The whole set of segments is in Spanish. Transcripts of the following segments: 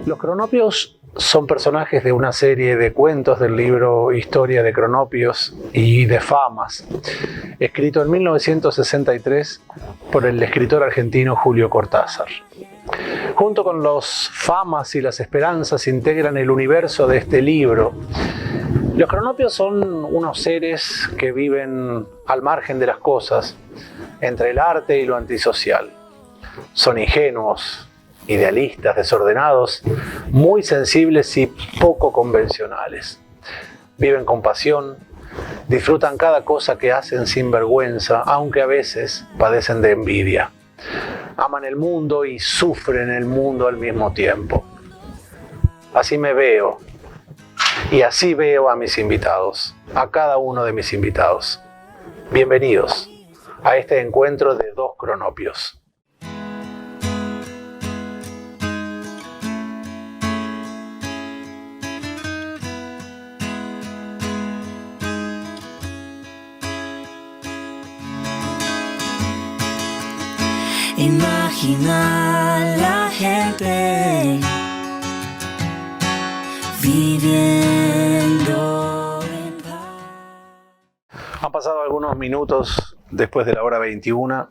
Los cronopios son personajes de una serie de cuentos del libro Historia de Cronopios y de Famas, escrito en 1963 por el escritor argentino Julio Cortázar. Junto con los Famas y las Esperanzas integran el universo de este libro. Los cronopios son unos seres que viven al margen de las cosas, entre el arte y lo antisocial. Son ingenuos, idealistas, desordenados, muy sensibles y poco convencionales. Viven con pasión, disfrutan cada cosa que hacen sin vergüenza, aunque a veces padecen de envidia. Aman el mundo y sufren el mundo al mismo tiempo. Así me veo, y así veo a mis invitados, a cada uno de mis invitados. Bienvenidos a este encuentro de dos cronopios. Imagina la gente viviendo en paz. Han pasado algunos minutos después de la hora 21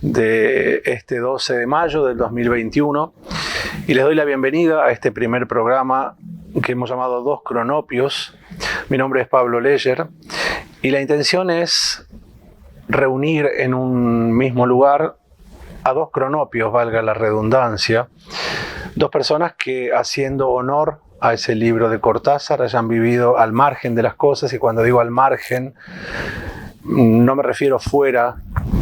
de este 12 de mayo del 2021 y les doy la bienvenida a este primer programa que hemos llamado Dos Cronopios. Mi nombre es Pablo Leyer y la intención es reunir en un mismo lugar a dos cronopios, valga la redundancia, dos personas que, haciendo honor a ese libro de Cortázar, hayan vivido al margen de las cosas, y cuando digo al margen, no me refiero fuera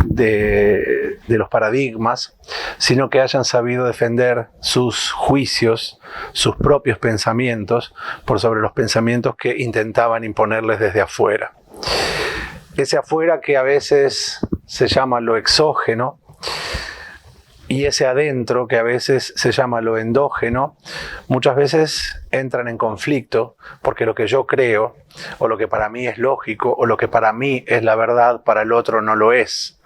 de los paradigmas, sino que hayan sabido defender sus juicios, sus propios pensamientos, por sobre los pensamientos que intentaban imponerles desde afuera. Ese afuera que a veces se llama lo exógeno, y ese adentro, que a veces se llama lo endógeno, muchas veces entran en conflicto porque lo que yo creo, o lo que para mí es lógico, o lo que para mí es la verdad, para el otro no lo es.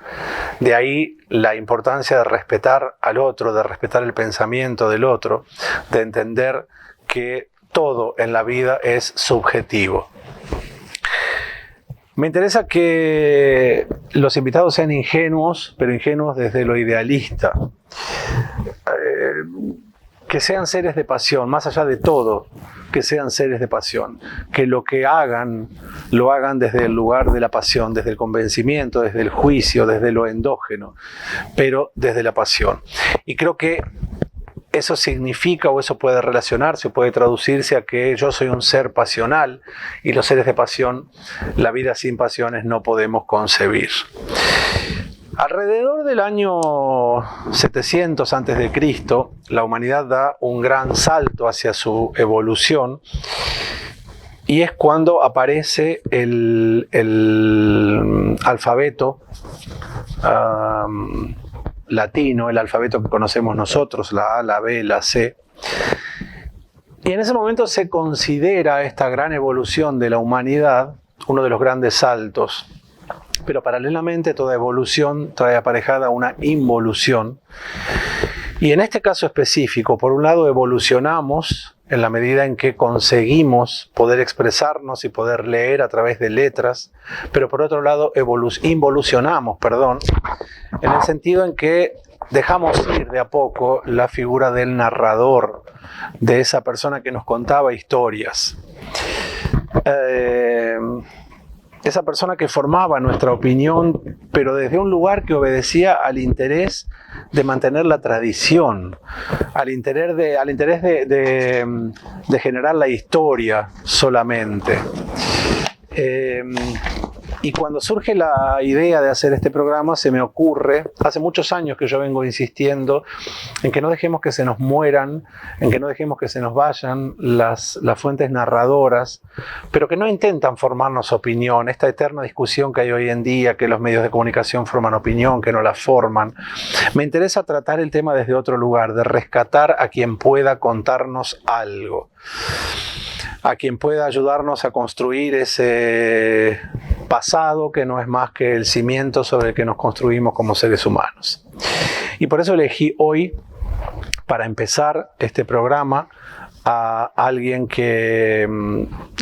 De ahí la importancia de respetar al otro, de respetar el pensamiento del otro, de entender que todo en la vida es subjetivo. Me interesa que los invitados sean ingenuos, pero ingenuos desde lo idealista. Que sean seres de pasión, más allá de todo, que sean seres de pasión. Que lo que hagan, lo hagan desde el lugar de la pasión, desde el convencimiento, desde el juicio, desde lo endógeno, pero desde la pasión. Y creo que eso significa, o eso puede relacionarse, puede traducirse a que yo soy un ser pasional y los seres de pasión, la vida sin pasiones no podemos concebir. Alrededor del año 700 a.C., la humanidad da un gran salto hacia su evolución y es cuando aparece el alfabeto latino, el alfabeto que conocemos nosotros, la A, la B, la C. Y en ese momento se considera esta gran evolución de la humanidad uno de los grandes saltos. Pero paralelamente toda evolución trae aparejada una involución. Y en este caso específico, por un lado evolucionamos en la medida en que conseguimos poder expresarnos y poder leer a través de letras, pero por otro lado involucionamos, en el sentido en que dejamos ir de a poco la figura del narrador, de esa persona que nos contaba historias. Esa persona que formaba nuestra opinión, pero desde un lugar que obedecía al interés de mantener la tradición, al interés de generar la historia solamente. Y cuando surge la idea de hacer este programa, se me ocurre, hace muchos años que yo vengo insistiendo en que no dejemos que se nos mueran, en que no dejemos que se nos vayan las fuentes narradoras, pero que no intentan formarnos opinión, esta eterna discusión que hay hoy en día, que los medios de comunicación forman opinión, que no la forman. Me interesa tratar el tema desde otro lugar, de rescatar a quien pueda contarnos algo, a quien pueda ayudarnos a construir ese pasado que no es más que el cimiento sobre el que nos construimos como seres humanos. Y por eso elegí hoy para empezar este programa a alguien que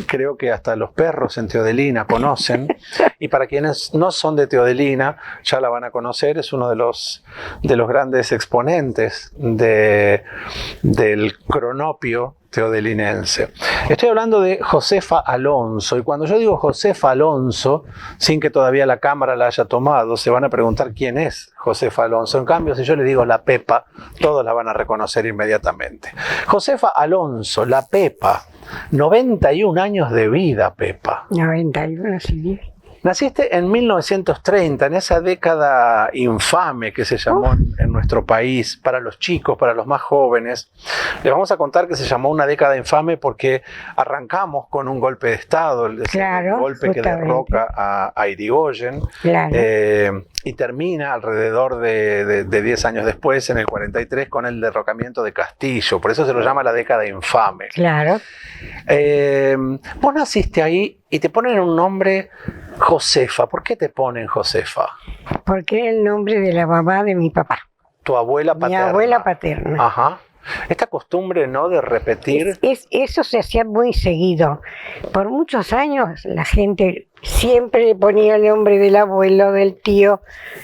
creo que hasta los perros en Teodelina conocen, y para quienes no son de Teodelina ya la van a conocer. Es uno de los grandes exponentes del cronopio teodelinense. Estoy hablando de Josefa Alonso, y cuando yo digo Josefa Alonso, sin que todavía la cámara la haya tomado, se van a preguntar quién es Josefa Alonso. En cambio, si yo le digo la Pepa, todos la van a reconocer inmediatamente. Josefa Alonso, la Pepa, 91 años de vida, Pepa. 91, sí. Naciste en 1930, en esa década infame que se llamó en nuestro país, para los chicos, para los más jóvenes. Les vamos a contar que se llamó una década infame porque arrancamos con un golpe de Estado, el golpe que derroca a Irigoyen, y termina alrededor de 10 años después, en el 43, con el derrocamiento de Castillo. Por eso se lo llama la década infame. Claro. Vos naciste ahí y te ponen un nombre Josefa. ¿Por qué te ponen Josefa? Porque es el nombre de la mamá de mi papá. Tu abuela paterna. Mi abuela paterna. Ajá. Esta costumbre, ¿no?, de repetir. Eso se hacía muy seguido. Por muchos años la gente siempre le ponía el nombre del abuelo, del tío.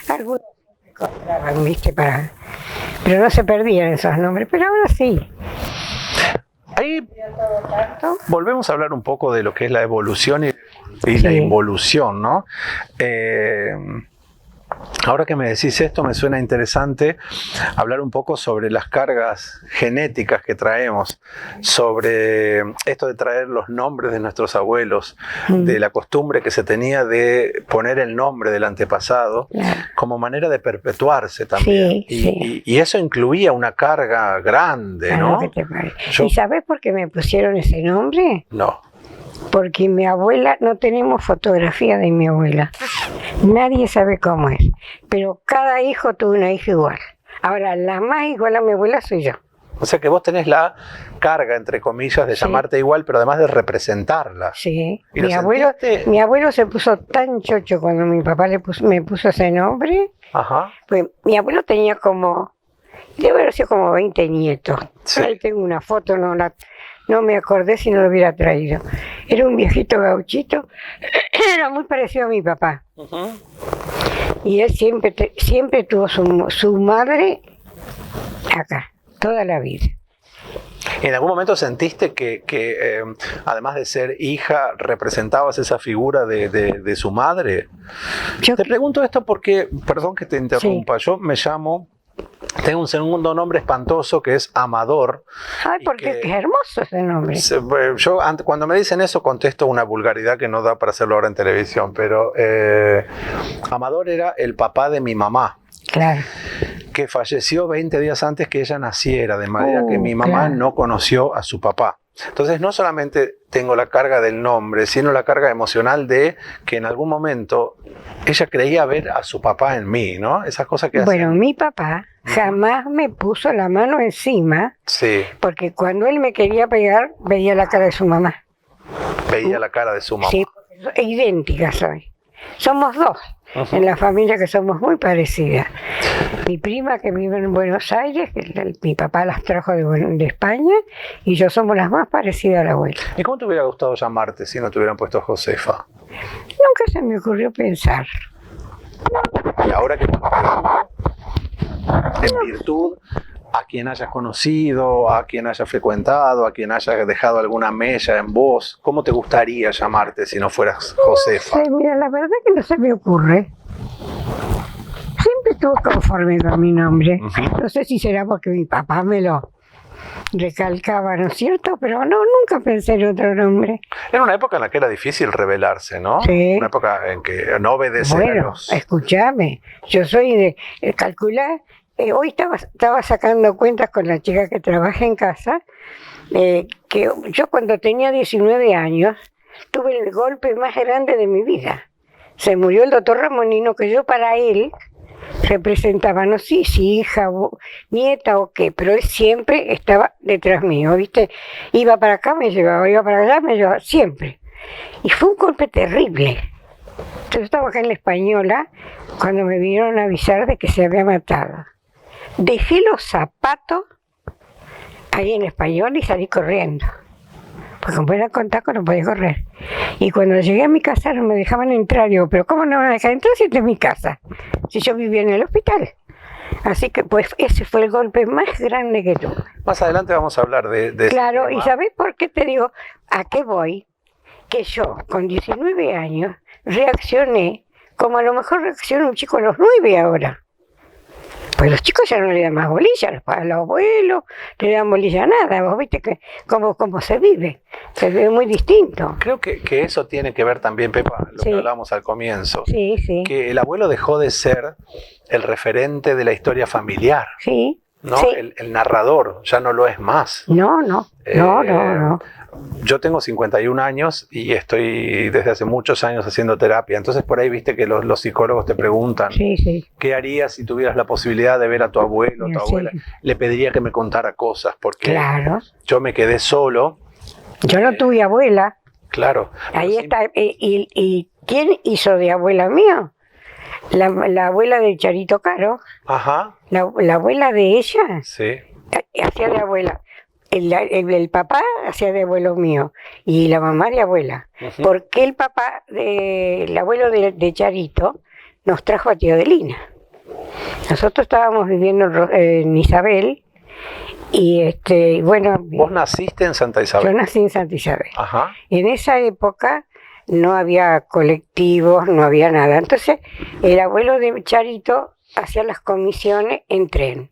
Algunos se encontraban, ¿viste? Pero no se perdían esos nombres, pero ahora sí. Ahí volvemos a hablar un poco de lo que es la evolución y la involución, ¿no? Ahora que me decís esto, me suena interesante hablar un poco sobre las cargas genéticas que traemos, sobre esto de traer los nombres de nuestros abuelos, de la costumbre que se tenía de poner el nombre del antepasado como manera de perpetuarse también. Y eso incluía una carga grande, ¿no? ¿Qué te parece? ¿Y sabés por qué me pusieron ese nombre? No. Porque mi abuela, no tenemos fotografía de mi abuela. Nadie sabe cómo es. Pero cada hijo tuvo una hija igual. Ahora, la más igual a mi abuela soy yo. O sea que vos tenés la carga, entre comillas, de llamarte igual, pero además de representarla. Sí. Mi abuelo se puso tan chocho cuando mi papá me puso ese nombre. Ajá. Pues mi abuelo tenía debe haber sido como 20 nietos. Sí. Ahí tengo una foto, no me acordé si no lo hubiera traído. Era un viejito gauchito, era muy parecido a mi papá. Y él siempre tuvo su madre acá, toda la vida. ¿En algún momento sentiste que además de ser hija, representabas esa figura de su madre? Te pregunto esto porque, perdón que te interrumpa, yo tengo un segundo nombre espantoso que es Amador. Ay, porque es hermoso ese nombre. Yo cuando me dicen eso contesto una vulgaridad que no da para hacerlo ahora en televisión, pero Amador era el papá de mi mamá. Claro. Que falleció 20 días antes que ella naciera, de manera que mi mamá no conoció a su papá. Entonces no solamente tengo la carga del nombre, sino la carga emocional de que en algún momento ella creía ver a su papá en mí, ¿no? Esas cosas que hacen. Bueno, mi papá jamás me puso la mano encima, porque cuando él me quería pegar, veía la cara de su mamá. Veía la cara de su mamá. Sí, idéntica soy. Somos dos en la familia que somos muy parecidas. Mi prima que vive en Buenos Aires, que mi papá las trajo de España, y yo somos las más parecidas a la abuela. ¿Y cómo te hubiera gustado llamarte si no te hubieran puesto Josefa? Nunca se me ocurrió pensar. Y ahora que en virtud a quien hayas conocido, a quien hayas frecuentado, a quien hayas dejado alguna mella en vos, ¿cómo te gustaría llamarte si no fueras Josefa? No sé, mira, la verdad que no se me ocurre. Siempre estuve conforme con mi nombre. No sé si será porque mi papá me lo recalcaba, ¿no es cierto? Pero no, nunca pensé en otro nombre. Era una época en la que era difícil rebelarse, ¿no? Sí. Una época en que no obedecer a los... Escúchame, yo soy de calcular. Hoy estaba sacando cuentas con la chica que trabaja en casa, que yo cuando tenía 19 años tuve el golpe más grande de mi vida. Se murió el doctor Ramonino, que yo para él representaba, no sé si hija o nieta o qué, pero él siempre estaba detrás mío, ¿viste? Iba para acá, me llevaba, iba para allá, me llevaba, siempre. Y fue un golpe terrible. Entonces, yo estaba acá en La Española cuando me vinieron a avisar de que se había matado. Dejé los zapatos ahí en español y salí corriendo. Porque como era con taco no podía correr. Y cuando llegué a mi casa no me dejaban entrar. Digo, pero ¿cómo no me van a dejar entrar si esta es mi casa? Si yo vivía en el hospital. Así que pues ese fue el golpe más grande que tuve. Más adelante vamos a hablar de Claro, ese ¿y tema. sabés por qué te digo a qué voy? Que yo con 19 años reaccioné como a lo mejor reacciona un chico a los 9 ahora. Pues los chicos ya no le dan más bolilla, a los abuelos le dan bolilla a nada, vos viste que cómo se vive muy distinto. Creo que eso tiene que ver también, Pepa, lo Sí. que hablábamos al comienzo. Sí, sí, Que el abuelo dejó de ser el referente de la historia familiar, sí, ¿no? sí. El narrador ya no lo es más. No, no, no. Yo tengo 51 años y estoy desde hace muchos años haciendo terapia. Entonces por ahí viste que los psicólogos te preguntan, Sí, sí. ¿qué harías si tuvieras la posibilidad de ver a tu abuelo o tu Sí. abuela? Le pediría que me contara cosas porque Claro. yo me quedé solo. Yo no tuve abuela. Claro. pero Ahí sí- está. ¿Y quién hizo de abuela mío? La abuela de Charito Caro. Ajá, La abuela de ella sí. hacía de abuela. El papá hacía de abuelo mío y la mamá de abuela. Ujú. Porque el papá, el abuelo de Charito, nos trajo a Teodelina. Nosotros estábamos viviendo en Isabel y bueno, Vos naciste en Santa yo Isabel. nací en Santa Isabel. Ajá. En esa época no había colectivos, no había nada. Entonces el abuelo de Charito hacía las comisiones en tren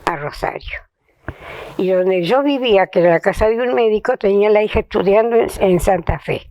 a Rosario. Y donde yo vivía, que era la casa de un médico, tenía la hija estudiando en Santa Fe.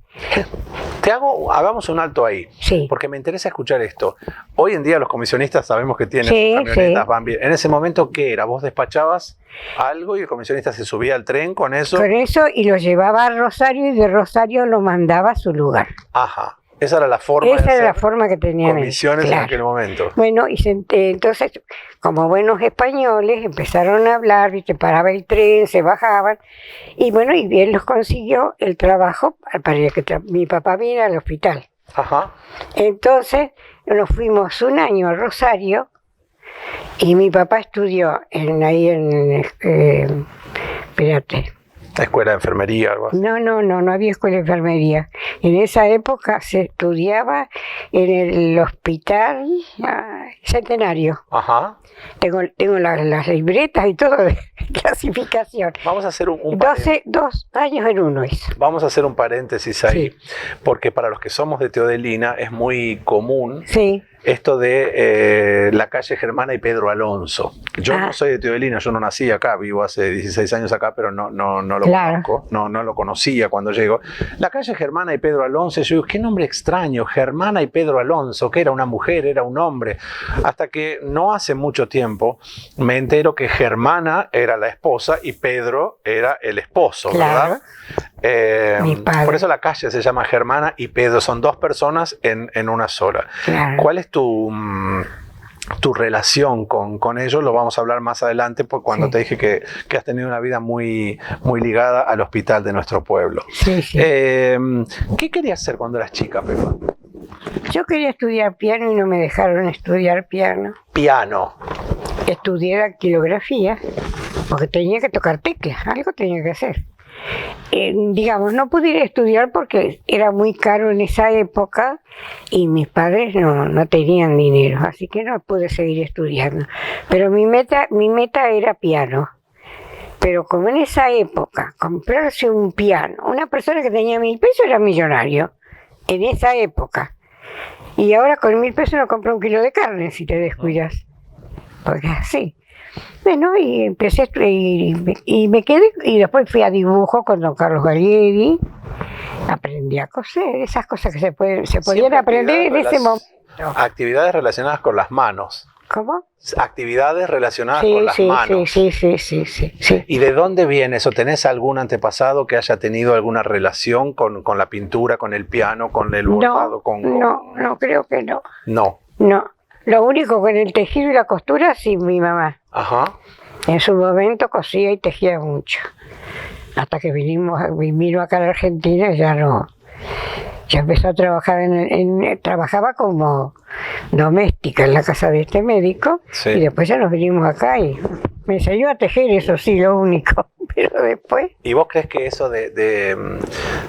Hagamos un alto ahí, Sí, porque me interesa escuchar esto. Hoy en día los comisionistas sabemos que tienen Sí, sus camionetas, sí. van bien. En ese momento, ¿qué era? ¿Vos despachabas algo y el comisionista se subía al tren con eso? con eso y lo llevaba a Rosario y de Rosario lo mandaba a su lugar. Ajá. Esa era la forma Esa de era la hacer forma que tenían ellos, comisiones en claro. aquel momento. Bueno, entonces, como buenos españoles, empezaron a hablar, ¿viste? Paraba el tren, se bajaban, y bueno, y bien los consiguió el trabajo para que mi papá viniera al hospital. Ajá. Entonces, nos fuimos un año a Rosario, y mi papá estudió espérate, La escuela de enfermería, algo así. no había escuela de enfermería. En esa época se estudiaba en el hospital Centenario. Ajá. Tengo las libretas y todo de clasificación. Vamos a hacer un paréntesis. 2 años en uno hizo. Vamos a hacer un paréntesis ahí, Sí. porque para los que somos de Teodelina es muy común Sí, esto de la calle Germana y Pedro Alonso. Yo Ah. no soy de Teodelina, yo no nací acá, vivo hace 16 años acá, pero no lo Claro. conozco, no lo conocía cuando llego. La calle Germana y Pedro Alonso, yo digo, qué nombre extraño, Germana y Pedro Alonso, que era una mujer, era un hombre. Hasta que no hace mucho tiempo me entero que Germana era la esposa y Pedro era el esposo, Claro. ¿verdad? Mi padre. Por eso la calle se llama Germana y Pedro, son dos personas en una sola. claro. ¿Cuál es tu relación con ellos? Lo vamos a hablar más adelante, porque cuando Sí. te dije que has tenido una vida muy, muy ligada al hospital de nuestro pueblo. Sí, sí. ¿Qué querías hacer cuando eras chica, Pepa? Yo quería estudiar piano y no me dejaron estudiar piano. Piano. Estudié dactilografía porque tenía que tocar teclas, algo tenía que hacer. Digamos, no pude ir a estudiar porque era muy caro en esa época y mis padres no tenían dinero, así que no pude seguir estudiando. Pero mi meta era piano. Pero como en esa época, comprarse un piano, una persona que tenía 1.000 pesos era millonario, en esa época. Y ahora con 1.000 pesos no compra un kilo de carne si te descuidas. Porque así. Bueno, y empecé a estudiar y me quedé, y después fui a dibujo con don Carlos Gallieri, aprendí a coser, esas cosas que se podían Siempre aprender en ese momento. Actividades relacionadas con las manos. ¿Cómo? Actividades relacionadas Sí, con las manos. sí. ¿Y de dónde viene eso? ¿Tenés algún antepasado que haya tenido alguna relación con la pintura, con el piano, con el bordado? No, creo que no. No. No. Lo único con el tejido y la costura, sí, mi mamá. Ajá. En su momento cosía y tejía mucho. Hasta que vino acá a la Argentina y ya no. Ya empezó a trabajar trabajaba como doméstica en la casa de este médico. Sí. Y después ya nos vinimos acá y me enseñó a tejer, eso sí, lo único. pero después... ¿Y vos crees que eso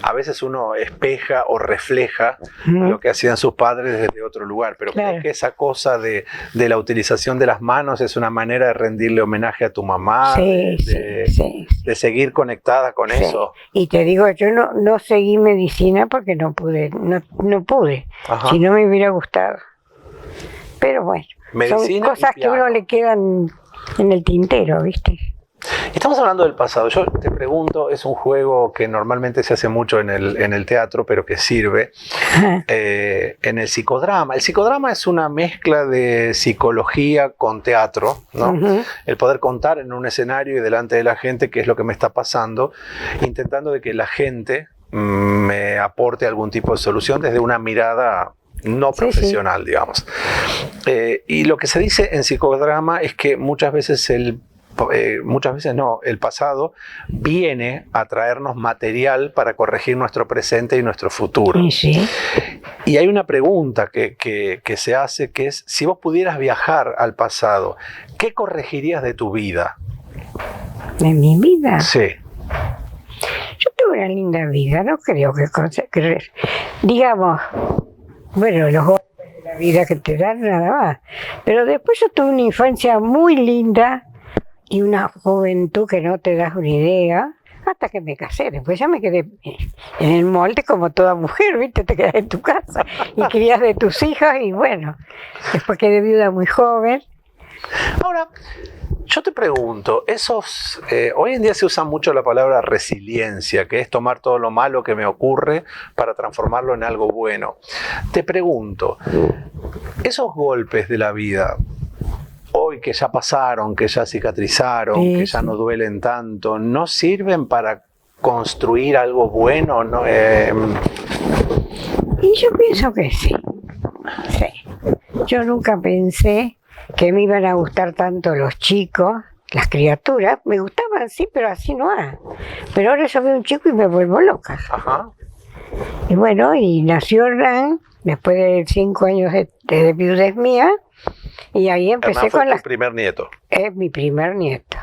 a veces uno espeja o refleja lo que hacían sus padres desde otro lugar? Pero Claro. ¿crees que esa cosa de la utilización de las manos es una manera de rendirle homenaje a tu mamá? Sí, sí. De seguir conectada con Sí. eso. Y te digo, yo no seguí medicina porque no pude, no pude, Ajá. si no me hubiera gustado. Pero bueno, Medicina son cosas y que a uno piano. le quedan en el tintero, ¿viste? Estamos hablando del pasado. Yo te pregunto, es un juego que normalmente se hace mucho en el teatro, pero que sirve en el psicodrama. El psicodrama es una mezcla de psicología con teatro, ¿no? Ujú. El poder contar en un escenario y delante de la gente qué es lo que me está pasando, intentando de que la gente me aporte algún tipo de solución desde una mirada no Sí, profesional, digamos. Y lo que se dice en psicodrama es que muchas veces el pasado viene a traernos material para corregir nuestro presente y nuestro futuro. Y sí. Y hay una pregunta que se hace, que es, si vos pudieras viajar al pasado, ¿qué corregirías de tu vida? ¿De mi vida? Sí. Yo tuve una linda vida, no creo que digamos, bueno, los golpes de la vida que te dan nada más. Pero después yo tuve una infancia muy linda y una juventud que no te das una idea, hasta que me casé. Después ya me quedé en el molde como toda mujer, ¿viste? Te quedas en tu casa y crías de tus hijos y bueno, después quedé viuda muy joven. Ahora, yo te pregunto, hoy en día se usa mucho la palabra resiliencia, que es tomar todo lo malo que me ocurre para transformarlo en algo bueno. Te pregunto, esos golpes de la vida, hoy que ya pasaron, que ya cicatrizaron, Sí, que ya sí. no duelen tanto, ¿no sirven para construir algo bueno? ¿No? Y yo pienso que sí. Sí. Yo nunca pensé que me iban a gustar tanto los chicos, las criaturas. Me gustaban, sí, pero así no es. Pero ahora yo veo un chico y me vuelvo loca. Ajá. Y bueno, y nació Hernán, después de 5 años de viudez mía, y ahí empecé Hernán fue con tu las... primer nieto. Es mi primer nieto.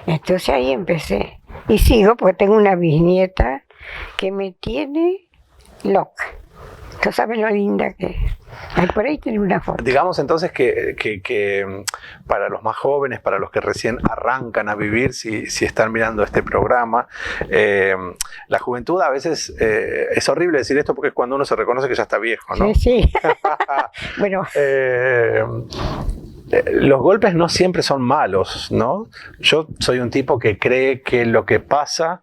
Entonces ahí empecé. Y sigo, porque tengo una bisnieta que me tiene loca. Tú sabes lo linda que es. Ay, por ahí tiene una foto. Digamos entonces que para los más jóvenes, para los que recién arrancan a vivir, si están mirando este programa, la juventud a veces, es horrible decir esto porque es cuando uno se reconoce que ya está viejo, ¿no? Sí, sí. Bueno, Los golpes no siempre son malos, ¿no? Yo soy un tipo que cree que lo que pasa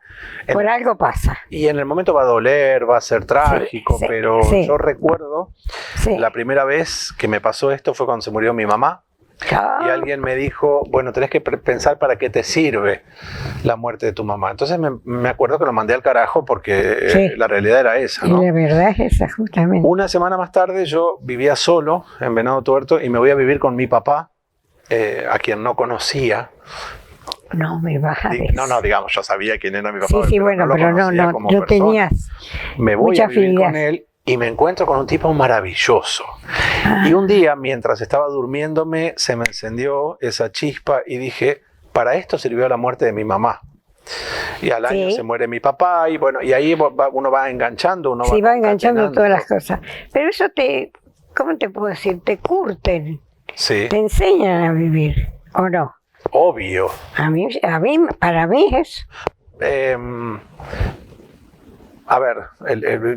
por algo pasa. y en el momento va a doler, va a ser trágico, sí, pero sí. yo recuerdo Sí. la primera vez que me pasó esto fue cuando se murió mi mamá. Ah, Y alguien me dijo, bueno, tenés que pensar para qué te sirve la muerte de tu mamá. Entonces me acuerdo que lo mandé al carajo porque Sí. la realidad era esa, y ¿no? la verdad es esa, justamente. Una semana más tarde yo vivía solo en Venado Tuerto y me voy a vivir con mi papá, a quien no conocía. No me vas a decir. No, digamos, yo sabía quién era mi papá. Sí, sí, bueno, lo pero no, conocía no, como no persona. tenías. Me voy mucha a vivir afinidad. con él y me encuentro con un tipo maravilloso. Ah. Y un día, mientras estaba durmiéndome, se me encendió esa chispa y dije, para esto sirvió la muerte de mi mamá. Y al año Sí. se muere mi papá y bueno, y ahí uno va enganchando, uno Sí, va enganchando concatenando. todas las cosas. Pero eso ¿cómo te puedo decir? Te curten, Sí, te enseñan a vivir, ¿o no? obvio. Para mí es... A ver,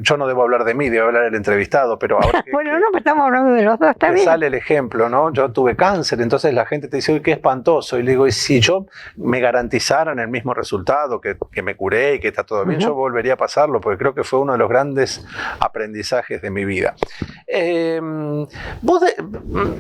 yo no debo hablar de mí, debo hablar del entrevistado, pero ahora que, Bueno, no, pero estamos hablando de los dos, está que bien. sale el ejemplo, ¿no? Yo tuve cáncer, entonces la gente te dice, uy, qué espantoso. Y le digo, y si yo me garantizaran el mismo resultado, que me curé y que está todo bien, Ujú. yo volvería a pasarlo, porque creo que fue uno de los grandes aprendizajes de mi vida.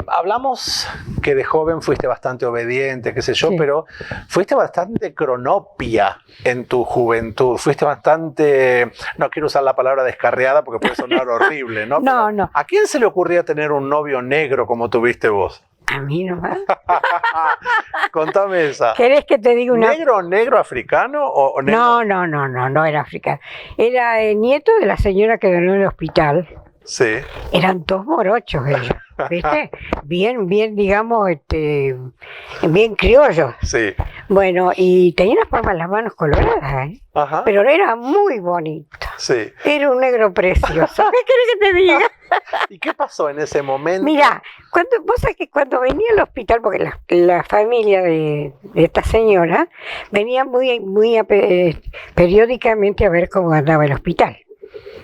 Hablamos que de joven fuiste bastante obediente, qué sé yo, Sí. pero fuiste bastante cronopia en tu juventud, fuiste bastante, no quiero usar la palabra descarriada porque puede sonar horrible, ¿no? No, Pero, no. ¿a quién se le ocurría tener un novio negro como tuviste vos? A mí nomás. Contame esa. ¿Querés que te diga una... ¿Negro africano o negro? No era africano. Era nieto de la señora que donó el hospital. Sí. Eran dos morochos ellos, ¿viste? Bien, digamos, bien criollos. Sí. Bueno, y tenía las palmas de las manos coloradas, ¿eh? Ajá. Pero era muy bonito. Sí. Era un negro precioso. ¿Qué querés que te diga? ¿Y qué pasó en ese momento? Mira, vos sabés que cuando venía al hospital, porque la familia de esta señora venía periódicamente a ver cómo andaba el hospital.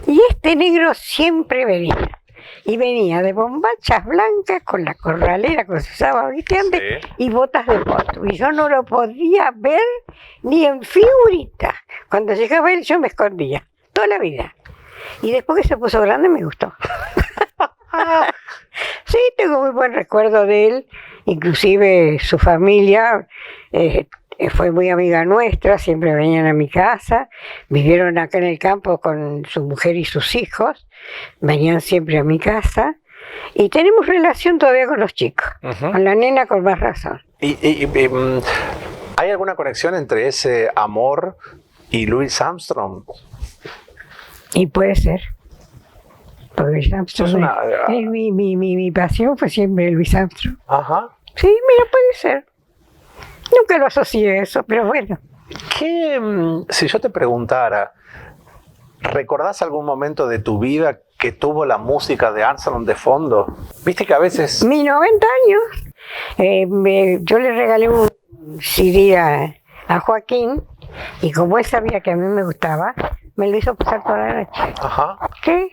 Y este negro siempre venía. Y venía de bombachas blancas con la corralera que se usaba, ¿viste? Antes, Sí. y botas de potro. Y yo no lo podía ver ni en figurita. Cuando llegaba él, yo me escondía. Toda la vida. Y después que se puso grande, me gustó. Sí, tengo muy buen recuerdo de él. Inclusive su familia fue muy amiga nuestra, siempre venían a mi casa, vivieron acá en el campo con su mujer y sus hijos, venían siempre a mi casa y tenemos relación todavía con los chicos, Ujú. con la nena con más razón. ¿Hay alguna conexión entre ese amor y Louis Armstrong? Y puede ser. Porque Louis Armstrong, Sos una- mi pasión fue siempre Louis Armstrong. Ajá. Sí, mira, puede ser. Nunca lo asocié a eso, pero bueno. Si yo te preguntara, ¿recordás algún momento de tu vida que tuvo la música de Armstrong de fondo? Viste que a veces... Mis 90 años, yo le regalé un CD a Joaquín y como él sabía que a mí me gustaba, me lo hizo pasar toda la noche. Ajá. ¿Qué?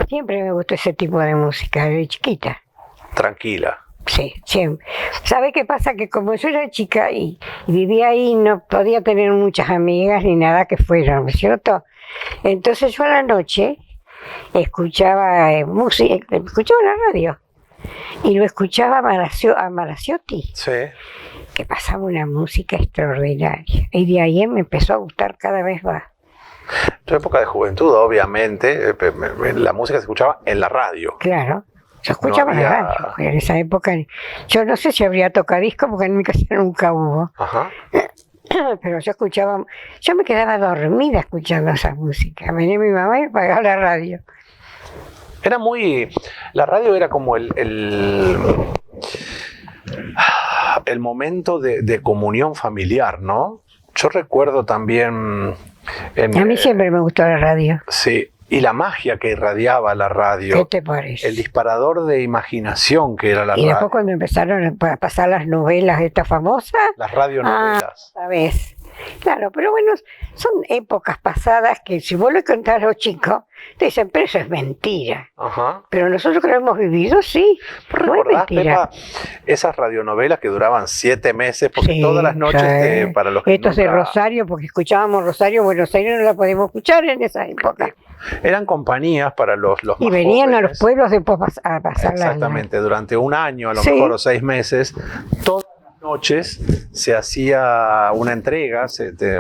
Siempre me gustó ese tipo de música, desde chiquita. Tranquila. Sí, siempre. ¿Sabe qué pasa? Que como yo era chica y vivía ahí, no podía tener muchas amigas ni nada que fueran, ¿no es cierto? Entonces yo a la noche escuchaba música, escuchaba la radio y lo escuchaba a Maraciotti, Sí. que pasaba una música extraordinaria. Y de ahí me empezó a gustar cada vez más. Tu época de juventud, obviamente, la música se escuchaba en la radio. Claro, yo escuchaba No la había- radio. En esa época, yo no sé si habría tocadiscos porque en mi casa nunca hubo. Ajá. Pero yo me quedaba dormida escuchando esa música. Venía mi mamá y apagaba la radio. Era muy... La radio era como el momento de comunión familiar, ¿no? Yo recuerdo también... A mí siempre me gustó la radio. Sí, y la magia que irradiaba la ¿Qué radio. te parece? El disparador de imaginación que era la Y después radio. cuando empezaron a pasar las novelas estas famosas, Las radionovelas. ¿sabes? Claro, pero bueno, son épocas pasadas que si vos le contás a los chicos, te dicen, pero eso es mentira. Ajá. Pero nosotros que lo hemos vivido, sí, no es ¿Recordás, mentira. Pepa, esas radionovelas que duraban 7 meses? Porque Sí, todas las noches, sí. para los que Estos de nunca- Rosario, porque escuchábamos Rosario, Buenos Aires no la podíamos escuchar en esa época. eran compañías para los Y más venían a jóvenes. los pueblos después a pasar Exactamente, durante un año, a lo Sí. mejor, o 6 meses, todas las noches se hacía una entrega,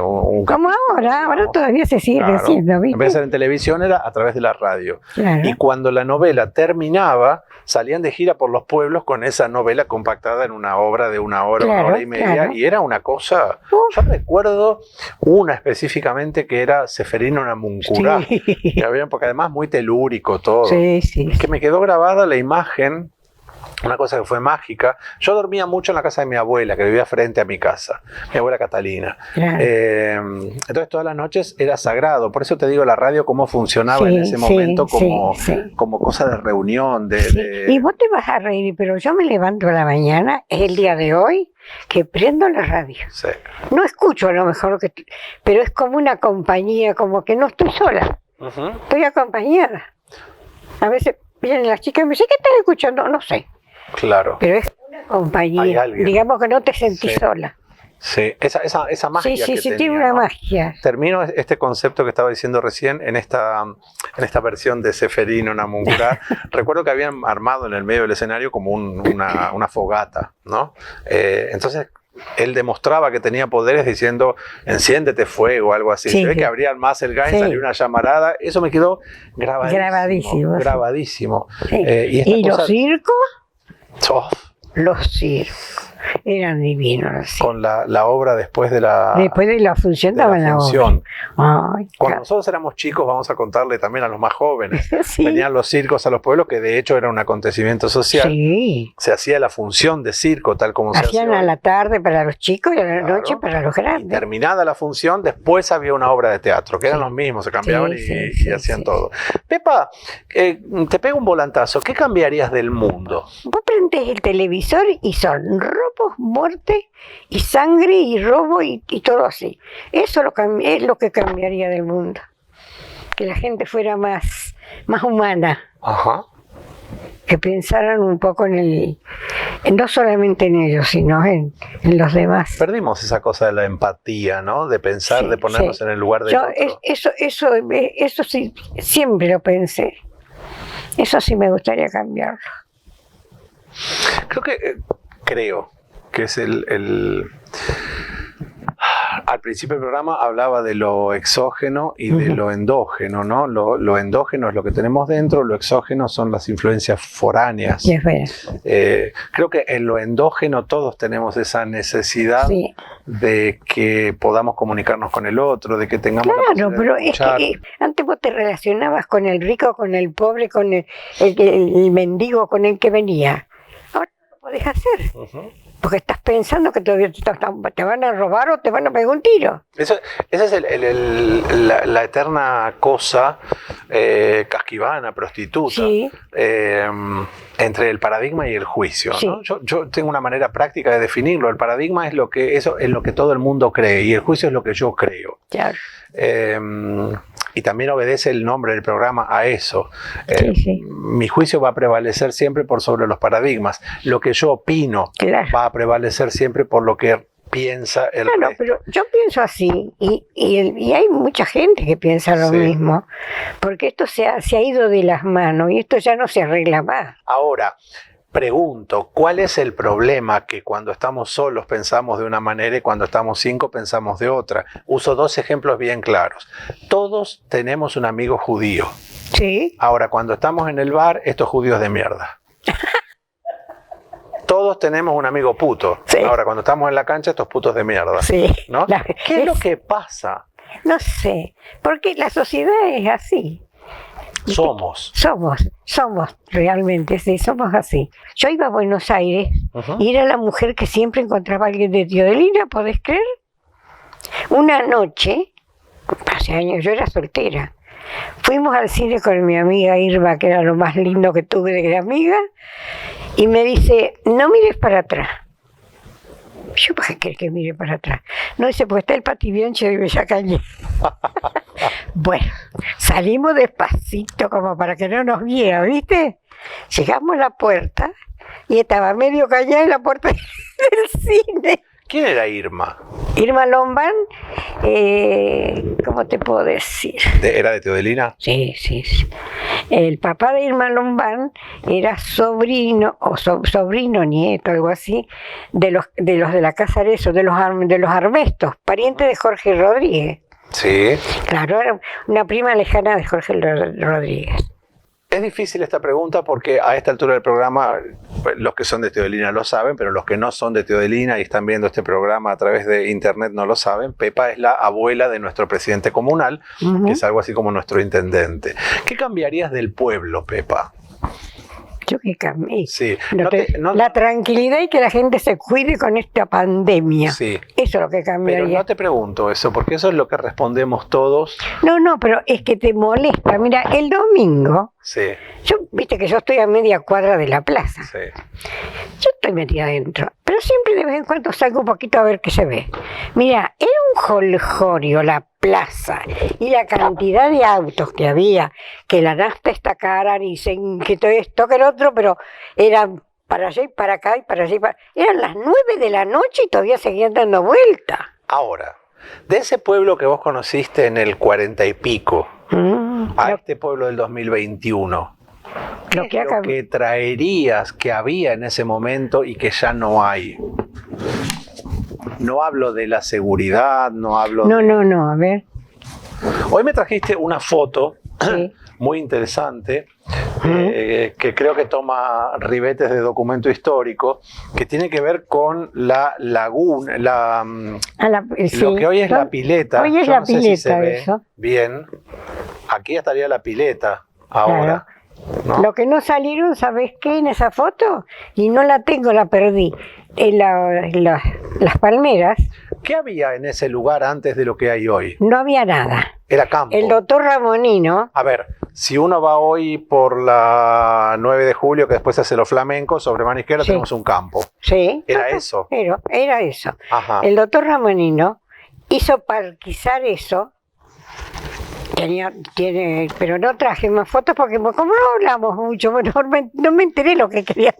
un Como ahora todavía se sigue Claro. haciendo, En vez de ¿viste? ser en televisión era a través de la radio. Claro. Y cuando la novela terminaba, salían de gira por los pueblos con esa novela compactada en una obra de una hora Claro, y media. claro. Y era una cosa... Uf. Yo recuerdo una específicamente que era Seferino Namuncurá. Que había, porque además muy telúrico todo. Sí, sí. Que me quedó grabada la imagen, una cosa que fue mágica. Yo dormía mucho en la casa de mi abuela, que vivía frente a mi casa, mi abuela Catalina. Claro. Entonces todas las noches era sagrado. Por eso te digo la radio cómo funcionaba en Sí, ese sí, momento como, sí, sí. como cosa de reunión. Sí. Y vos te vas a reír, pero yo me levanto a la mañana, es el día de hoy, que prendo la radio. Sí. No escucho a lo mejor, pero es como una compañía, como que no estoy sola, Ujú. estoy acompañada. A veces vienen las chicas y me dicen, ¿qué estás escuchando? No sé, Claro. pero es una Hay compañía. alguien. Digamos que no te sentís Sí. sola. Sí, esa magia Sí, sí, que sí, tenía, tiene una ¿no? magia. Termino este concepto que estaba diciendo recién en esta versión de Seferino Namuncurá. Recuerdo que habían armado en el medio del escenario como una fogata, ¿no? Entonces él demostraba que tenía poderes diciendo enciéndete fuego, algo así. Sí, Se ve sí. que abrían más el gas y Sí. salió una llamarada. Eso me quedó grabadísimo. Grabadísimo, sí. Grabadísimo. Sí. Y esta ¿Y cosa- los circos? Oh, los circos. Eran divinos los circos. Con la obra después de la Función de la daban la obra. función. Ay, Cuando nosotros éramos chicos, vamos a contarle también a los más jóvenes, sí. venían los circos a los pueblos, que de hecho era un acontecimiento social. Sí. Se hacía la función de circo, tal como se Hacían hace a hoy. la tarde para los chicos y a la Claro. noche para los Y grandes. terminada la función, después había una obra de teatro, que eran Sí. los mismos, se cambiaban Sí, y sí, hacían sí. todo. Pepa, te pego un volantazo. ¿Qué cambiarías del mundo? Vos prendés el televisor y son robos, muerte y sangre y robo y todo así. Eso es lo que cambiaría del mundo. Que la gente fuera más humana, Ajá. que pensaran un poco no solamente en ellos, sino en los demás. Perdimos esa cosa de la empatía, ¿no? De pensar, Sí, de ponernos sí. en el lugar del Yo otro. eso sí, siempre lo pensé. Eso sí me gustaría cambiarlo. Creo que es al principio del programa hablaba de lo exógeno y de lo endógeno, ¿no? Lo endógeno es lo que tenemos dentro, lo exógeno son las influencias foráneas. Y es verdad. Creo que en lo endógeno todos tenemos esa necesidad Sí. de que podamos comunicarnos con el otro, de que tengamos la Claro, posibilidad pero de es escuchar. que antes vos te relacionabas con el rico, con el pobre, con el mendigo, con el que venía. Ahora no lo podés hacer, Ujú. porque estás pensando que todavía te van a robar o te van a pegar un tiro. Esa es la eterna cosa casquivana, prostituta, Sí. entre el paradigma y el juicio, Sí. ¿no? Yo tengo una manera práctica de definirlo. El paradigma es eso es lo que todo el mundo cree y el juicio es lo que yo creo. Claro. Y también obedece el nombre del programa a eso. Sí, sí. Mi juicio va a prevalecer siempre por sobre los paradigmas. Lo que yo opino Claro. va a prevalecer siempre por lo que piensa el Claro, resto. pero yo pienso así, y hay mucha gente que piensa lo Sí. mismo, porque esto se ha ido de las manos y esto ya no se arregla más. Ahora, pregunto, ¿cuál es el problema que cuando estamos solos pensamos de una manera y cuando estamos 5 pensamos de otra? Uso 2 ejemplos bien claros. Todos tenemos un amigo judío. Sí, Ahora, cuando estamos en el bar, estos judíos de mierda. Todos tenemos un amigo puto. Sí. Ahora, cuando estamos en la cancha, estos putos de mierda. sí. ¿No? ¿Qué es lo que pasa? No sé, porque la sociedad es así. Somos. Somos realmente, sí, somos así. Yo iba a Buenos Aires Ujú. y era la mujer que siempre encontraba a alguien de Teodelina, ¿podés creer? Una noche, hace años, yo era soltera, fuimos al cine con mi amiga Irma, que era lo más lindo que tuve de amiga, y me dice, no mires para atrás. Yo, ¿para qué querés que mire para atrás? No, dice, porque está el Patibianche de Bella Cañé. Bueno, salimos despacito como para que no nos viera, ¿viste? Llegamos a la puerta y estaba medio callada en la puerta del cine. ¿Quién era Irma? Irma Lombán, ¿cómo te puedo decir? ¿Era de Teodelina? Sí. El papá de Irma Lombán era sobrino, o sobrino, nieto, algo así, de los de la Casa Arezzo, de los Armestos, pariente de Jorge Rodríguez. Sí. Claro, era una prima lejana de Jorge Rodríguez. Es difícil esta pregunta porque a esta altura del programa, pues, los que son de Teodelina lo saben, pero los que no son de Teodelina y están viendo este programa a través de internet no lo saben. Pepa es la abuela de nuestro presidente comunal, Ujú. que es algo así como nuestro intendente. ¿Qué cambiarías del pueblo, Pepa? Yo que cambié. Sí. La tranquilidad y que la gente se cuide con esta pandemia. Sí. Eso es lo que Pero cambiaría. no te pregunto eso, porque eso es lo que respondemos todos. No, pero es que te molesta. Mira, el domingo, Sí, viste que yo estoy a media cuadra de la plaza. sí. Yo estoy metida adentro, pero siempre de vez en cuando salgo un poquito a ver qué se ve. Mira, era un jolgorio la plaza y la cantidad de autos que había, que la nafta está cara, dicen que todo esto, que el otro, pero eran para allá y para acá y para allá y para... Eran las 9 de la noche y todavía seguían dando vuelta. Ahora, de ese pueblo que vos conociste en el 40 y pico, a este pueblo del 2021, Lo ¿qué que es lo que traerías que había en ese momento y que ya no hay? No hablo de la seguridad, no hablo de... No, a ver. Hoy me trajiste una foto Sí. muy interesante que creo que toma ribetes de documento histórico, que tiene que ver con la laguna, lo que hoy es la pileta. Hoy es Yo la no sé si pileta, se ve eso. bien. Aquí estaría la pileta ahora. ¿No? Lo que no salieron, ¿sabes qué? En esa foto, y no la tengo, la perdí. En las palmeras ¿Qué había en ese lugar antes de lo que hay hoy? no había nada. Era campo. El doctor Ramonino, A ver, si uno va hoy por la 9 de julio, que después hace los flamencos, sobre mano izquierda Sí. tenemos un campo. sí, Era eso. era eso. Ajá. El doctor Ramonino hizo parquizar eso. Pero no traje más fotos porque como no hablamos mucho, bueno, no me enteré lo que quería.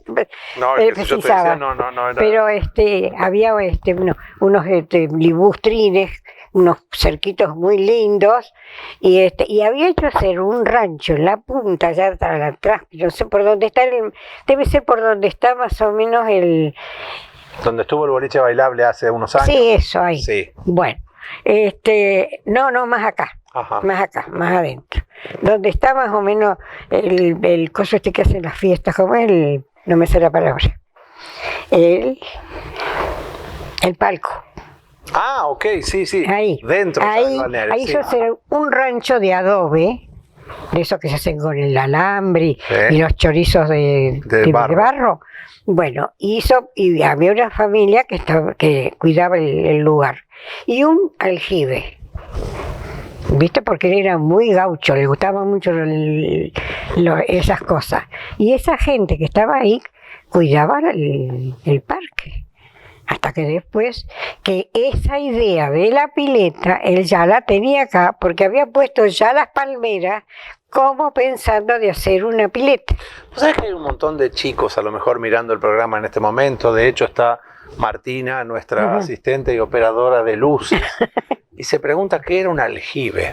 No, es que si yo te precisaba. decía, no era. Pero había unos libustrines, unos cerquitos muy lindos, y había hecho hacer un rancho en la punta, allá atrás, no sé por dónde está, debe ser por donde está más o menos el... Donde estuvo el boliche bailable hace unos años. Sí, eso ahí. Sí. Bueno, no, más acá. Ajá. Más acá, más adentro. Donde está más o menos el coso que hacen las fiestas, como no me sé la palabra. El palco. Ah, ok, sí. Ahí. Dentro Ahí, del balneario, ahí sí. hizo hacer un rancho de adobe, de esos que se hacen con el alambre Sí. y los chorizos de barro. Bueno, y había una familia que cuidaba el lugar. Y un aljibe. ¿Viste? Porque él era muy gaucho, le gustaban mucho esas cosas. Y esa gente que estaba ahí cuidaba el parque. Hasta que después, que esa idea de la pileta, él ya la tenía acá, porque había puesto ya las palmeras como pensando de hacer una pileta. ¿Sabes que hay un montón de chicos a lo mejor mirando el programa en este momento? De hecho está Martina, nuestra asistente y operadora de luces, y se pregunta qué era un aljibe.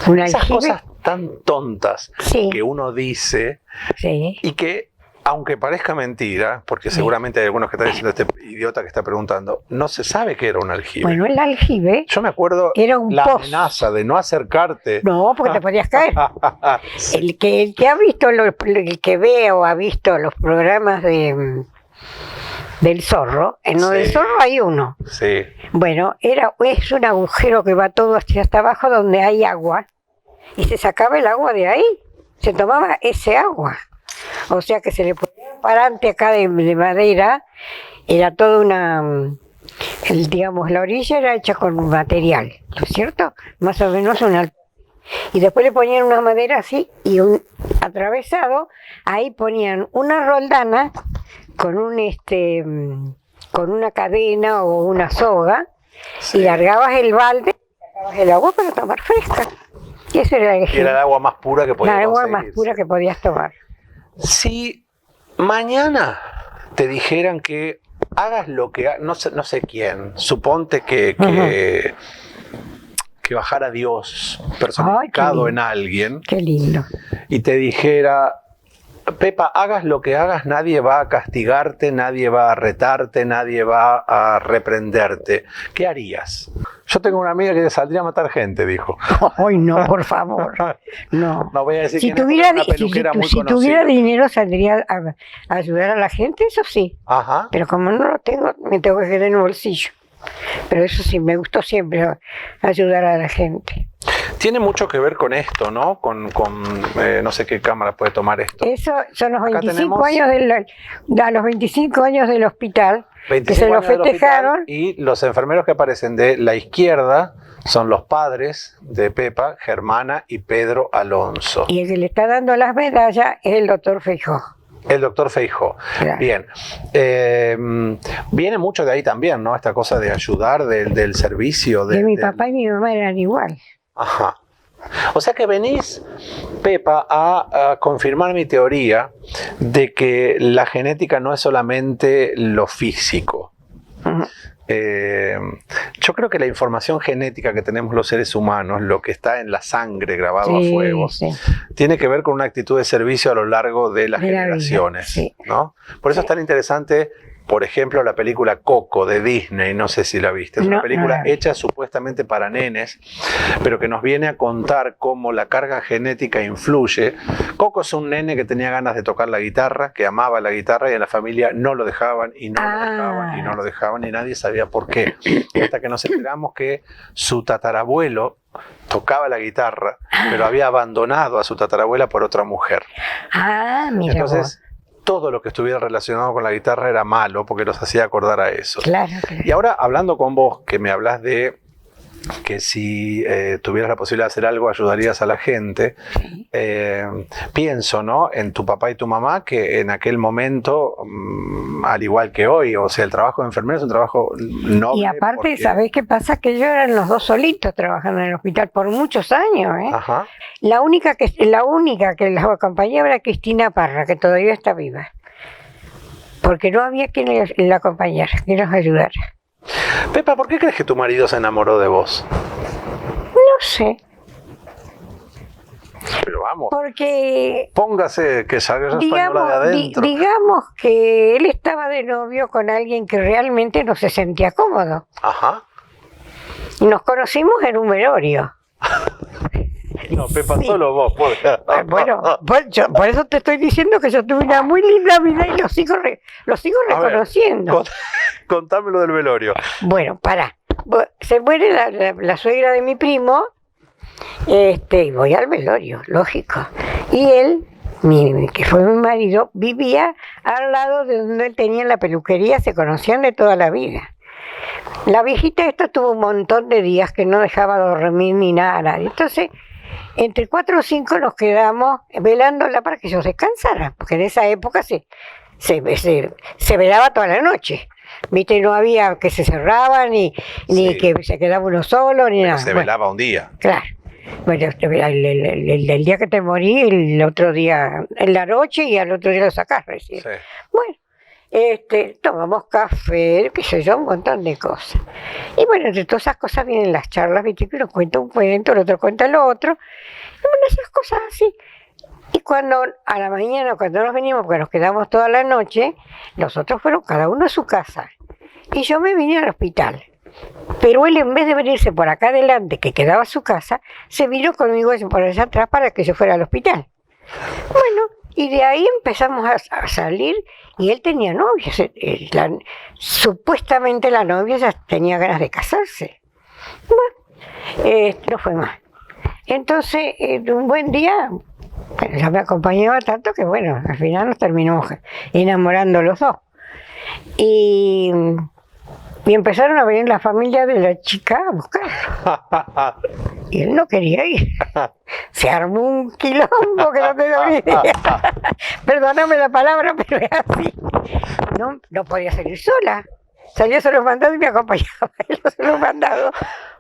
¿Un Esas aljibe? cosas tan tontas Sí. que uno dice Sí. y que, aunque parezca mentira, porque seguramente hay algunos que están diciendo este idiota que está preguntando, no se sabe qué era un aljibe. Bueno, el aljibe Yo me acuerdo era un la pozo. amenaza de no acercarte. No, porque te podías caer. El que ha visto, el que ve o ha visto los programas del zorro, en lo del Sí. zorro hay uno. Sí. Bueno, es un agujero que va todo hacia hasta abajo donde hay agua y se sacaba el agua de ahí, se tomaba ese agua. O sea que se le ponía un parante acá de madera, era toda digamos, la orilla era hecha con material, ¿no es cierto? Más o menos y después le ponían una madera así y un atravesado, ahí ponían una roldana con con una cadena o una soga, Sí. y largabas el balde y sacabas el agua para tomar fresca. Y eso era Y era el agua más pura que podía la agua conseguirse. más pura que podías tomar. Si mañana te dijeran que hagas lo que no sé quién, suponte que bajara Dios personificado Ay, en alguien Qué lindo. y te dijera, Pepa, hagas lo que hagas, nadie va a castigarte, nadie va a retarte, nadie va a reprenderte. ¿Qué harías? Yo tengo una amiga que saldría a matar gente, dijo. Ay, no, por favor. No. No voy a decir Si quién es, tuviera, porque es una peluquera muy si conocida. tuviera dinero, saldría a ayudar a la gente, eso sí. Ajá. Pero como no lo tengo, me tengo que quedar en el bolsillo. Pero eso sí, me gustó siempre ayudar a la gente. Tiene mucho que ver con esto, ¿no? Con no sé qué cámara puede tomar esto. Eso son los Acá 25 tenemos- años a los 25 años del hospital, que 25 se lo años del hospital, festejaron. y los enfermeros que aparecen de la izquierda son los padres de Pepa, Germana y Pedro Alonso. Y el que le está dando las medallas es el doctor Feijó. El doctor Feijó. Claro. Bien. Viene mucho de ahí también, ¿no? Esta cosa de ayudar, del servicio. Y mi papá y mi mamá eran igual. Ajá. O sea que venís, Pepa, a confirmar mi teoría de que la genética no es solamente lo físico. Ujú. Yo creo que la información genética que tenemos los seres humanos, lo que está en la sangre grabado a Sí, fuego, sí. tiene que ver con una actitud de servicio a lo largo de las De la vida, generaciones, sí. ¿no? Por eso es tan interesante por ejemplo, la película Coco de Disney, no sé si la viste, es una No, película no la vi. hecha supuestamente para nenes, pero que nos viene a contar cómo la carga genética influye. Coco es un nene que tenía ganas de tocar la guitarra, que amaba la guitarra y en la familia no lo dejaban y no lo dejaban y no lo dejaban y nadie sabía por qué. Hasta que nos enteramos que su tatarabuelo tocaba la guitarra, pero había abandonado a su tatarabuela por otra mujer. Mira Entonces, todo lo que estuviera relacionado con la guitarra era malo porque nos hacía acordar a eso. vos. Claro. Y ahora, hablando con vos, que me hablas de que si tuvieras la posibilidad de hacer algo, ayudarías a la gente, pienso, ¿no?, en tu papá y tu mamá, que en aquel momento, al igual que hoy, o sea, el trabajo de enfermero es un trabajo noble. Y aparte, porque- ¿sabés qué pasa? Que ellos eran los dos solitos trabajando en el hospital por muchos años, ¿eh? Ajá. La única que los acompañaba era Cristina Parra, que todavía está viva. Porque no había quien la acompañara, quien los ayudara. Pepa, ¿por qué crees que tu marido se enamoró de vos? No sé, Pero vamos, porque póngase que salga esa española de adentro. digamos que él estaba de novio con alguien que realmente no se sentía cómodo. Ajá. Nos conocimos en un velorio. No, Pepa, Sí. solo vos. Bueno, por eso te estoy diciendo que yo tuve una muy linda vida y lo sigo A ver, reconociendo. Contámelo del velorio. Bueno, pará. Se muere la suegra de mi primo, y voy al velorio, lógico. Y él, que fue mi marido, vivía al lado de donde él tenía la peluquería, se conocían de toda la vida. La viejita esta tuvo un montón de días que no dejaba dormir ni nada a nadie. Entonces, entre 4 o 5 nos quedamos velándola para que ellos descansaran, porque en esa época se velaba toda la noche. Viste, no había que se cerraba, ni Sí. que se quedaba uno solo, ni nada. Se Bueno, velaba un día. claro. Bueno, el día que te morí, el otro día, en la noche, y al otro día lo sacás recién. Sí. Bueno, tomamos café, qué sé yo, un montón de cosas. Y bueno, de todas esas cosas vienen las charlas, viste, que uno cuenta un cuento, el otro cuenta el otro. Y bueno, esas cosas así. Y cuando a la mañana, cuando nos venimos, porque nos quedamos toda la noche, los otros fueron cada uno a su casa. Y yo me vine al hospital. Pero él, en vez de venirse por acá adelante, que quedaba a su casa, se vino conmigo por allá atrás para que yo fuera al hospital. Bueno, y de ahí empezamos a salir, y él tenía novia. Supuestamente la novia ya tenía ganas de casarse. Bueno, no fue más. Entonces, un buen día, bueno, ya me acompañaba tanto que, bueno, al final nos terminamos enamorando los dos. Y empezaron a venir la familia de la chica a buscarlo. Y él no quería ir. Se armó un quilombo que no te doy ni idea. Perdóname la palabra, pero es así. No podía salir sola. Salía solo mandado y me acompañaba él solo mandado.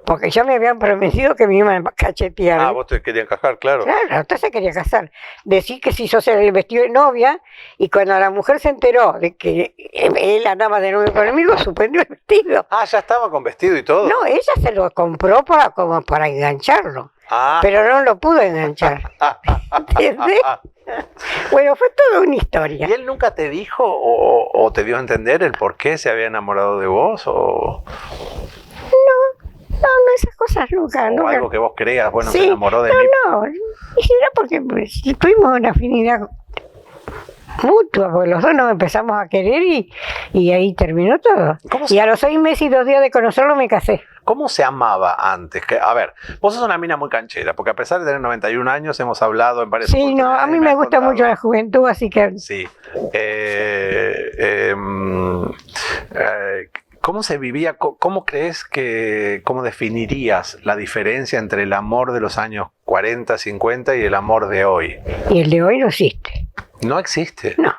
Porque ya me habían prometido que me iban a cachetear. Ah, vos te querías casar, claro. Claro, entonces se quería casar. Decir que se hizo hacer el vestido de novia, y cuando la mujer se enteró de que él andaba de novio conmigo, suspendió el vestido. Ah, ya estaba con vestido y todo. No, ella se lo compró como para engancharlo, Ah. pero no lo pudo enganchar. ¿Entendés? Bueno, fue toda una ¿Y historia. él nunca te dijo o te dio a entender el por qué se había enamorado de vos? ¿O No, esas cosas nunca. o algo que vos creas, bueno, Sí, se enamoró de mí? No, era porque pues, tuvimos una afinidad mutua, porque los dos nos empezamos a querer, y ahí terminó todo. ¿Cómo Y a los 6 meses y 2 días de conocerlo me casé. ¿Cómo se amaba antes? A ver, vos sos una mina muy canchera, porque a pesar de tener 91 años hemos hablado en varias Sí, no, a oportunidades mí y me has gusta contado. mucho la juventud, así que Sí. ¿Cómo se vivía? ¿Cómo crees cómo definirías la diferencia entre el amor de los años 40, 50 y el amor de hoy? y el de hoy no existe. No existe. No.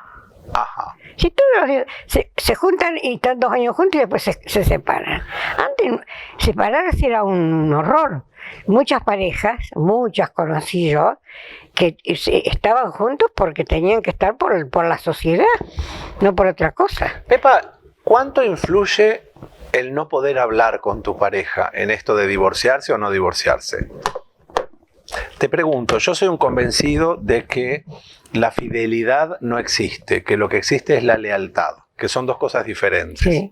Ajá. Si todos los días se juntan y están 2 años juntos y después se separan. Antes separarse era un horror. Muchas parejas, muchas conocí yo, que estaban juntos porque tenían que estar por la sociedad, no por otra cosa. Pepa, ¿cuánto influye el no poder hablar con tu pareja en esto de divorciarse o no divorciarse? Te pregunto, yo soy un convencido de que la fidelidad no existe, que lo que existe es la lealtad. que son dos cosas diferentes. Sí.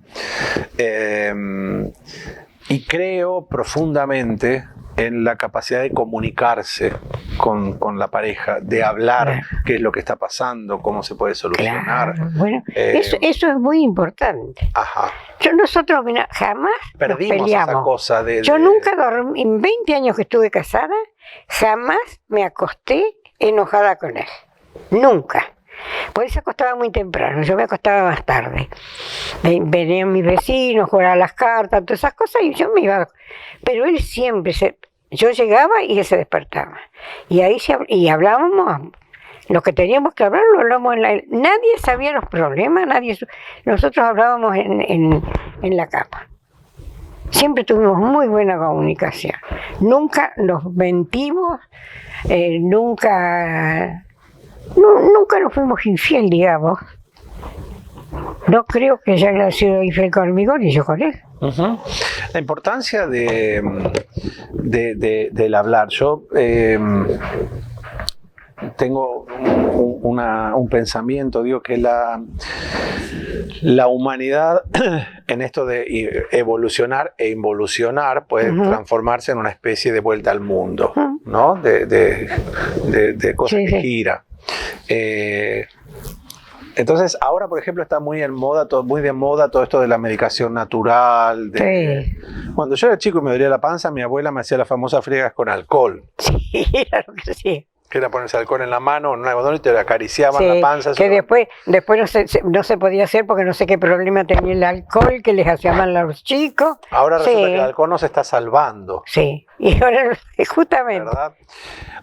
Y creo profundamente en la capacidad de comunicarse con la pareja, de hablar Claro. qué es lo que está pasando, cómo se puede solucionar. Claro, bueno, Eh, eso es muy importante. Ajá. Nosotros mira, jamás nos Perdimos peleamos. esa cosa de... Yo nunca dormí, en 20 años que estuve casada, jamás me acosté enojada con él. Nunca. Por eso acostaba muy temprano, yo me acostaba más tarde. Venían mis vecinos, jugaban las cartas, todas esas cosas, y yo me iba. Pero él siempre yo llegaba y él se despertaba. Y ahí y hablábamos, lo que teníamos que hablar, lo hablamos nadie sabía los problemas, nosotros hablábamos en la cama. Siempre tuvimos muy buena comunicación. Nunca nos mentimos, nunca nos fuimos infiel, digamos. No creo que ella haya sido infiel conmigo ni yo con él. Ujú. La importancia del hablar. Yo tengo un pensamiento, digo que la humanidad en esto de evolucionar e involucionar puede transformarse en una especie de vuelta al mundo, ¿no? De cosas Sí, que sí. gira. Entonces, ahora, por ejemplo, está muy de moda todo esto de la medicación natural. Sí. Cuando yo era chico y me dolía la panza, mi abuela me hacía las famosas friegas con alcohol, Sí, claro que sí. que era ponerse alcohol en la mano, en un algodón y te acariciaban Sí, la panza. que eso- después no se podía hacer porque no sé qué problema tenía el alcohol, que les hacía mal a los chicos. Ahora resulta Sí. que el alcohol nos está salvando, Sí, y ahora justamente. ¿verdad?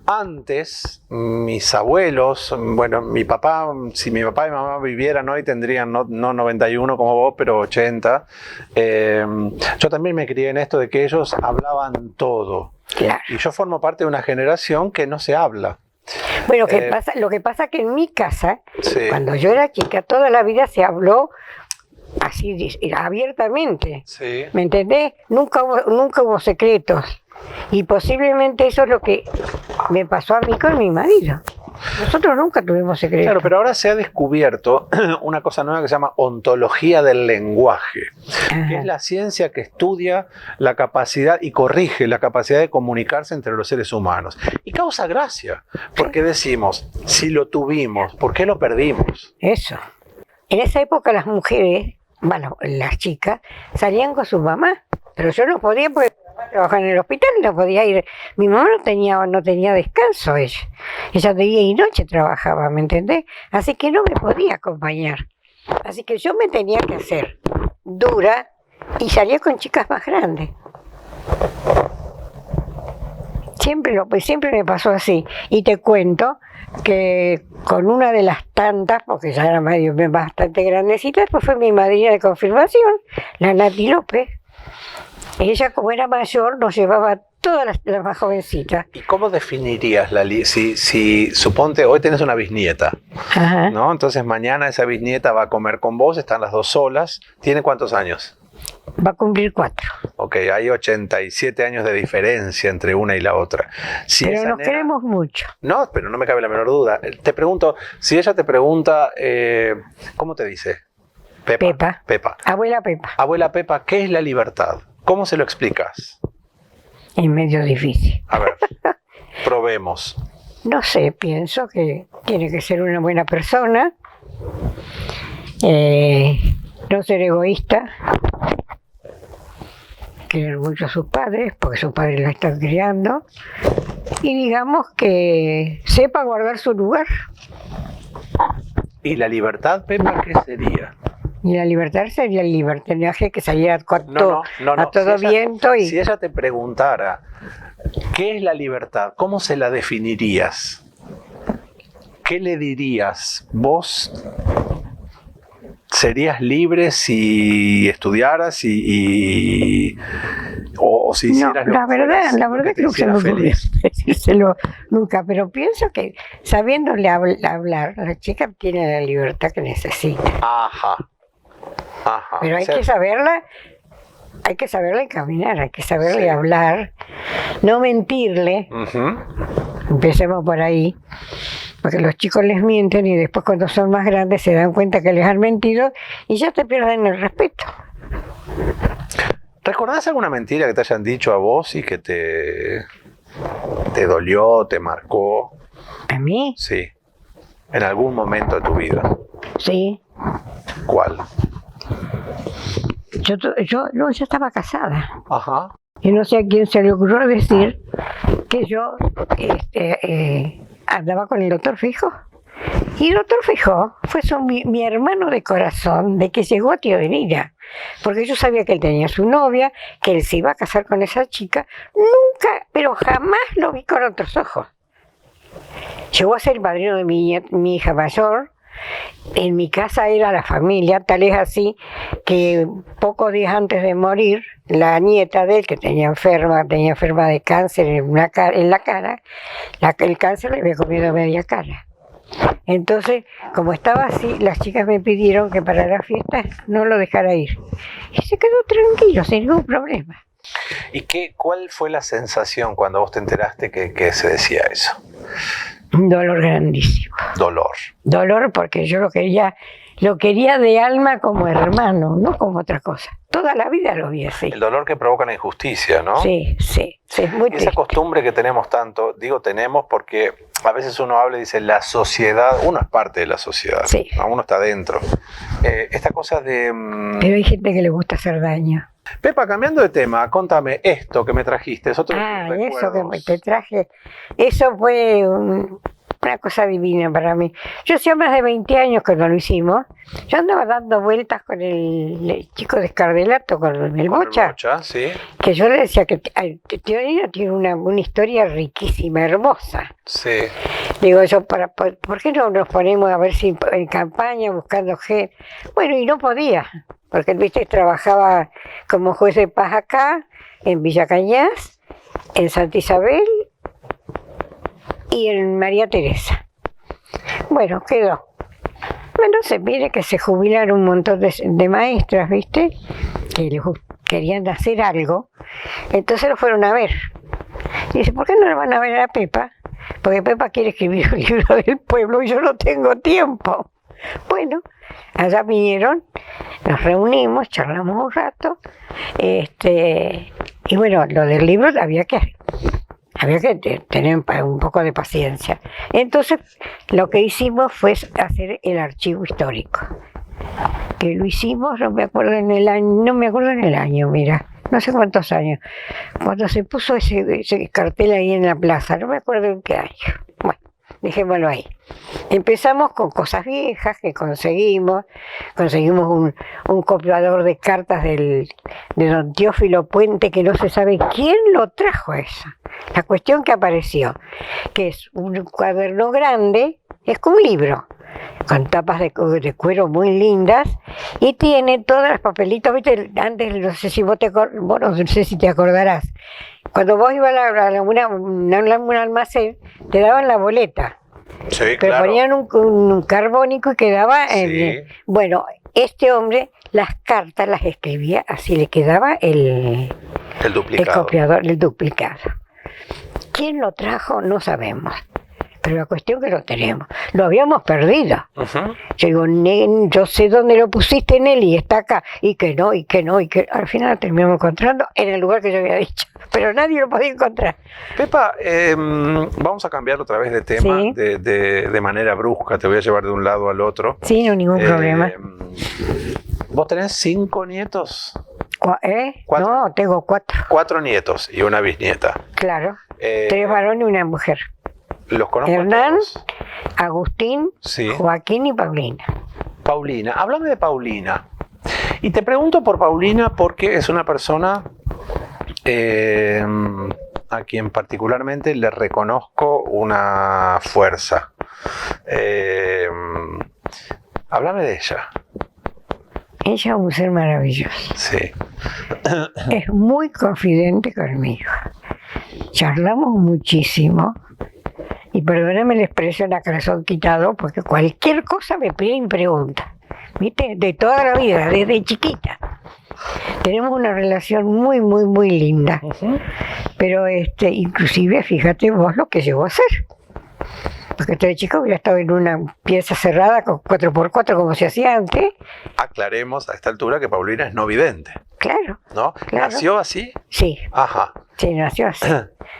Antes, mis abuelos, bueno, mi papá, si mi papá y mi mamá vivieran hoy, tendrían no 91 como vos, pero 80. Yo también me crié en esto de que ellos hablaban todo. Claro. Y yo formo parte de una generación que no se habla. Bueno, Eh, lo que pasa que en mi casa, Sí. cuando yo era chica, toda la vida se habló así abiertamente. Sí. ¿Me entendés? Nunca hubo secretos. Y posiblemente eso es lo que me pasó a mí con mi marido. Nosotros nunca tuvimos secretos. Claro, pero ahora se ha descubierto una cosa nueva que se llama ontología del lenguaje, que Ajá. es la ciencia que estudia la capacidad y corrige la capacidad de comunicarse entre los seres humanos. Y causa gracia, porque decimos, si lo tuvimos, ¿por qué lo perdimos? Eso. En esa época las mujeres, bueno, las chicas, salían con sus mamás, pero yo no podía porque mi mamá trabajaba en el hospital y no podía ir. Mi mamá no tenía descanso ella. Ella de día y noche trabajaba, ¿me entendés? Así que no me podía acompañar. Así que yo me tenía que hacer dura y salía con chicas más grandes. Siempre me pasó así. Y te cuento que con una de las tantas, porque ya era bastante grandecita, pues fue mi madrina de confirmación, la Nati López. Ella, como era mayor, nos llevaba todas las más jovencitas. ¿Y cómo definirías si suponte hoy tenés una bisnieta, Ajá. ¿no? Entonces mañana esa bisnieta va a comer con vos, están las dos solas, ¿tiene cuántos años? Va a cumplir 4. Ok, hay 87 años de diferencia entre una y la otra. Si Pero esa nos nena- queremos mucho. No, pero no me cabe la menor duda. Te pregunto, si ella te pregunta, ¿cómo te dice? Pepa. Pepa. Abuela Pepa, Abuela Pepa, ¿qué es la libertad? ¿Cómo se lo explicas? es medio difícil. A ver, probemos. No sé, pienso que tiene que ser una buena persona, no ser egoísta, querer mucho a sus padres, porque sus padres la están criando, y digamos que sepa guardar su lugar. ¿Y la libertad, Pepa, qué sería? Y la libertad sería el libertinaje que saliera a todo Si ella- viento y Si ella te preguntara, ¿qué es la libertad? ¿Cómo se la definirías? ¿Qué le dirías? ¿Vos serías libre si estudiaras o si no, hicieras lo la que verdad fueras, lo creo te que se hiciera me ocurre feliz? decírselo nunca, pero pienso que sabiéndole hablar, la chica tiene la libertad que necesita. Ajá. Ajá. Pero hay O sea, que saberla encaminar, hay que saberle Sí. hablar, no mentirle, ujú. empecemos por ahí, porque los chicos les mienten y después cuando son más grandes se dan cuenta que les han mentido y ya te pierden el respeto. ¿Recordás alguna mentira que te hayan dicho a vos y que te dolió, te marcó? ¿A mí? Sí. En algún momento de tu vida. Sí. ¿Cuál? Yo estaba casada. Ajá. Y no sé a quién se le ocurrió decir que yo andaba con el doctor Fijo. Y el doctor Fijo fue mi hermano de corazón de que llegó a Teodenilla. Porque yo sabía que él tenía su novia, que él se iba a casar con esa chica. Nunca, pero jamás lo vi con otros ojos. Llegó a ser el padrino de mi hija mayor. En mi casa era la familia, tal es así que pocos días antes de morir, la nieta de él, que tenía enferma de cáncer en la cara, el cáncer le había comido media cara. Entonces, como estaba así, las chicas me pidieron que para la fiesta no lo dejara ir. Y se quedó tranquilo, sin ningún problema. ¿Y cuál fue la sensación cuando vos te enteraste que se decía eso? Un dolor grandísimo. Dolor Porque yo lo quería de alma como hermano, no como otra cosa. Toda la vida lo vi así. El dolor que provoca la injusticia, ¿no? Sí, es muy y esa triste. costumbre que tenemos tanto, tenemos porque a veces uno habla y dice la sociedad, uno es parte de la sociedad, sí. ¿no? Uno está dentro. Esta cosa de... Pero hay gente que le gusta hacer daño. Pepa, cambiando de tema, contame esto que me trajiste. Es otro eso que te traje, eso fue una cosa divina para mí. Yo hacía más de 20 años que no lo hicimos. Yo andaba dando vueltas con el chico de Escardelato, con el Bocha, sí. Que yo le decía que Teodenilla tiene una historia riquísima, hermosa. Sí. Digo yo, ¿por qué no nos ponemos a ver si en campaña buscando gente? Bueno, y no podía, porque viste, trabajaba como juez de paz acá, en Villa Cañas, en Santa Isabel y en María Teresa. Bueno, quedó. Bueno, se mire que se jubilaron un montón de maestras, ¿viste? Que querían hacer algo. Entonces lo fueron a ver. Y dice, ¿por qué no lo van a ver a Pepa? Porque Pepa quiere escribir un libro del pueblo y yo no tengo tiempo. Bueno, allá vinieron, nos reunimos, charlamos un rato. Y bueno, lo del libro había que tener un poco de paciencia. Entonces, lo que hicimos fue hacer el archivo histórico. Que lo hicimos, no me acuerdo en el año, mira, no sé cuántos años. Cuando se puso ese cartel ahí en la plaza, no me acuerdo en qué año. Bueno, dejémoslo ahí. Empezamos con cosas viejas que conseguimos un copiador de cartas de don Teófilo Puente, que no se sabe quién lo trajo eso. La cuestión que apareció, que es un cuaderno grande, es como un libro, con tapas de cuero muy lindas, y tiene todos los papelitos, viste, antes no sé si no sé si te acordarás, cuando vos ibas a un almacén, te daban la boleta. Sí, pero claro. ponían un carbónico y quedaba Sí. Bueno, este hombre las cartas las escribía así, le quedaba el duplicado. copiador, el duplicado. ¿Quién lo trajo? No sabemos. Pero la cuestión que lo tenemos. Lo habíamos perdido. Uh-huh. Yo digo, yo sé dónde lo pusiste en él y está acá. Y que no. Al final lo terminamos encontrando en el lugar que yo había dicho. Pero nadie lo podía encontrar. Pepa, vamos a cambiar otra vez de tema, Sí. de manera brusca. Te voy a llevar de un lado al otro. Sí, no, ningún problema. ¿Vos tenés 5 nietos? ¿Cuatro? No, tengo 4. 4 nietos y una bisnieta. Claro. 3 varones y una mujer. Los conozco a Hernán, todos. Agustín, Sí. Joaquín y Paulina. Paulina, háblame de Paulina. Y te pregunto por Paulina porque es una persona a quien particularmente le reconozco una fuerza. Háblame de ella. Ella es un ser maravilloso. Sí. Es muy confidente conmigo. Charlamos muchísimo. Y perdóname la expresión, la corazón quitado, porque cualquier cosa me pide y pregunta. ¿Viste? De toda la vida, desde chiquita. Tenemos una relación muy, muy, muy linda. Uh-huh. Pero inclusive, fíjate vos lo que llegó a ser. porque este chico hubiera estado en una pieza cerrada con 4x4 como se hacía antes. Aclaremos a esta altura que Paulina es no vidente, Claro, ¿no? Claro. ¿Nació así? sí, Ajá. sí, nació así.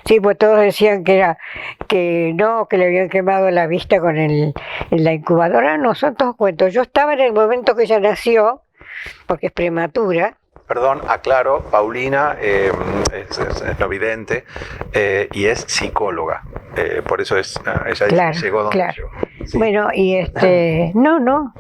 Sí, pues todos decían que no, que le habían quemado la vista con en la incubadora. No, son todos cuentos. Yo estaba en el momento que ella nació, porque es prematura. Perdón, aclaro, Paulina es no vidente y es psicóloga. Por eso ella dice Claro, que llegó donde claro. llegó. Sí. Bueno, y no,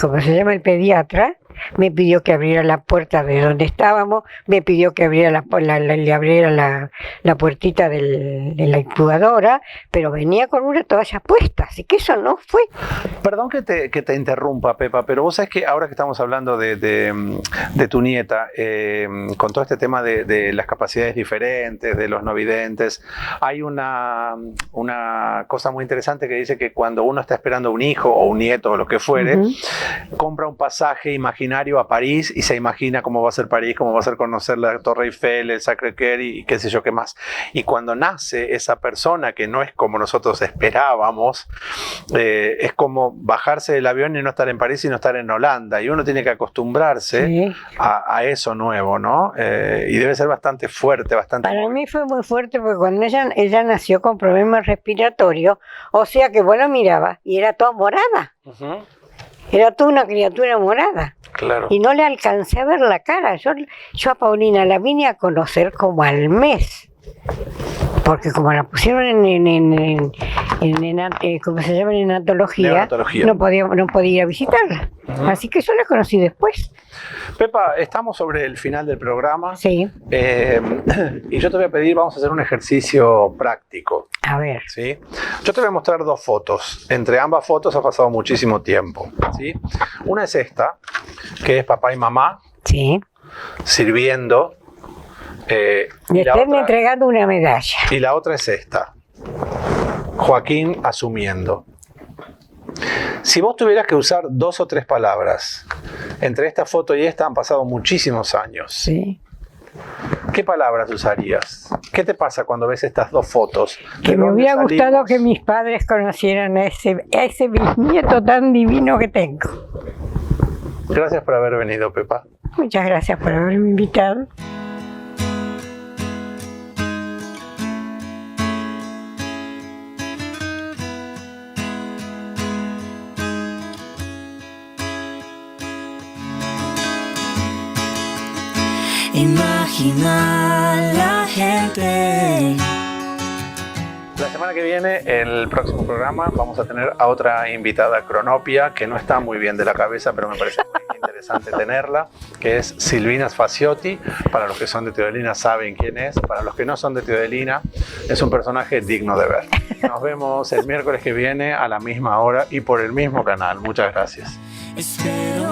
¿cómo se llama? El pediatra me pidió que abriera la puerta de donde estábamos, me pidió que abriera le abriera la puertita de la incubadora, pero venía con una toalla puesta, así que eso no fue. Perdón que te interrumpa, Pepa, pero vos sabés que ahora que estamos hablando de tu nieta, con todo este tema de las capacidades diferentes, de los no videntes, hay una cosa muy interesante que dice que cuando uno está esperando un hijo o un nieto o lo que fuere, compra un pasaje imaginario a París y se imagina cómo va a ser París, cómo va a ser conocer la Torre Eiffel, el Sacré-Cœur y qué sé yo qué más. Y cuando nace esa persona que no es como nosotros esperábamos, es como bajarse del avión y no estar en París y no estar en Holanda. Y uno tiene que acostumbrarse Sí. a eso nuevo, ¿no? Y debe ser bastante fuerte, bastante... Para mí fue muy fuerte porque cuando ella nació con problemas respiratorios, o sea que vos la mirabas y era toda morada, Ujú, era toda una criatura morada. claro. Y no le alcancé a ver la cara. Yo a Paulina la vine a conocer como al mes. Porque como la pusieron ¿cómo se llama? En neonatología, Neonatología. no podía ir a visitarla. Así que yo la conocí después. Pepa, estamos sobre el final del programa. Sí, Y yo te voy a pedir, vamos a hacer un ejercicio práctico. a ver. ¿Sí? Yo te voy a mostrar dos fotos. Entre ambas fotos ha pasado muchísimo tiempo. ¿Sí? Una es esta, que es papá y mamá Sí. sirviendo. Le Y la están otra- entregando una medalla. y la otra es esta, Joaquín asumiendo. Si vos tuvieras que usar 2 o 3 palabras, entre esta foto y esta han pasado muchísimos años. Sí. ¿Qué palabras usarías? ¿Qué te pasa cuando ves estas dos fotos? Que ¿De me dónde hubiera gustado salimos? que mis padres conocieran a ese bisnieto tan divino que tengo. Gracias por haber venido, Pepa. Muchas gracias por haberme invitado. Imagina la gente. La semana que viene, el próximo programa, vamos a tener a otra invitada cronopia que no está muy bien de la cabeza, pero me parece muy interesante tenerla, que es Silvina Sfaciotti. Para los que son de Teodelina saben quién es, para los que no son de Teodelina, es un personaje digno de ver. Nos vemos el miércoles que viene a la misma hora y por el mismo canal. Muchas gracias. Espero